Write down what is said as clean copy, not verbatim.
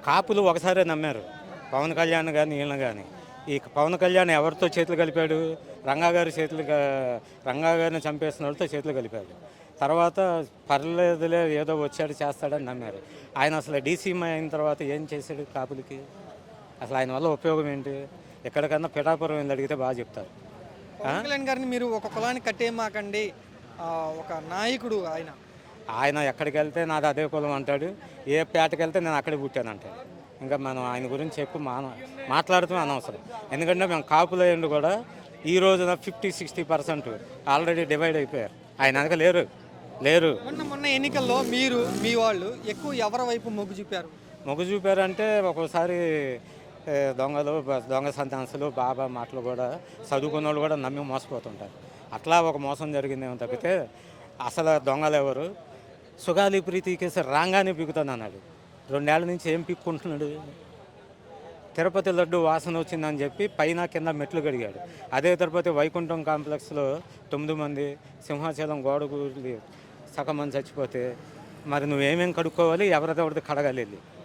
కాపులు ఒకసారే నమ్మారు పవన్ కళ్యాణ్ కానీ వీళ్ళని కానీ. ఈ పవన్ కళ్యాణ్ ఎవరితో చేతులు కలిపాడు? రంగా గారిని చంపేసిన వాళ్ళతో చేతులు కలిపాడు. తర్వాత పర్లేదులే ఏదో వచ్చాడు చేస్తాడని నమ్మారు. ఆయన అసలు డీసీఎం అయిన తర్వాత ఏం చేశాడు కాపులకి? అసలు ఆయన వల్ల ఉపయోగం ఏంటి? ఎక్కడికన్నా పిఠాపురం వెళ్ళి అడిగితే బాగా చెప్తారు. పవన్ కళ్యాణ్ గారిని మీరు ఒక కులానికి కట్టేమాకండి, ఒక నాయకుడు ఆయన. ఆయన ఎక్కడికి వెళ్తే నాది అదే కులం అంటాడు, ఏ పేటకి వెళ్తే నేను అక్కడే పుట్టాను అంటాడు. ఇంకా మనం ఆయన గురించి ఎక్కువ మాట్లాడుతూ అనవసరం. ఎందుకంటే మేము కాపులు అయ్యండి కూడా ఈ రోజున 50-60% ఆల్రెడీ డివైడ్ అయిపోయారు. ఆయన వెనక లేరు. మొన్న ఎన్నికల్లో మీరు మీ వాళ్ళు ఎక్కువ ఎవరి వైపు మొగ్గు చూపారంటే ఒక్కోసారి దొంగ సంతాన్సులు బాబా మాటలు కూడా చదువుకున్న వాళ్ళు కూడా నమ్మి మోసపోతుంటారు. అట్లా ఒక మోసం జరిగిందేమో తప్పితే అసలు దొంగలు ఎవరు? సుగాలి ప్రీతి కేసు రాగానే పిక్కుతాను అన్నాడు. 2 ఏళ్ల నుంచి ఏం పిక్కుంటున్నాడు? తిరుపతి లడ్డు వాసన వచ్చిందని చెప్పి పైన కింద మెట్లు కడిగాడు. అదే తిరుపతి వైకుంఠం కాంప్లెక్స్లో 9 మంది సింహాచలం గోడకూలి సగం మంది చచ్చిపోతే మరి నువ్వేమేం కడుక్కోవాలి? ఎవరిదెవరిది కడగాలి?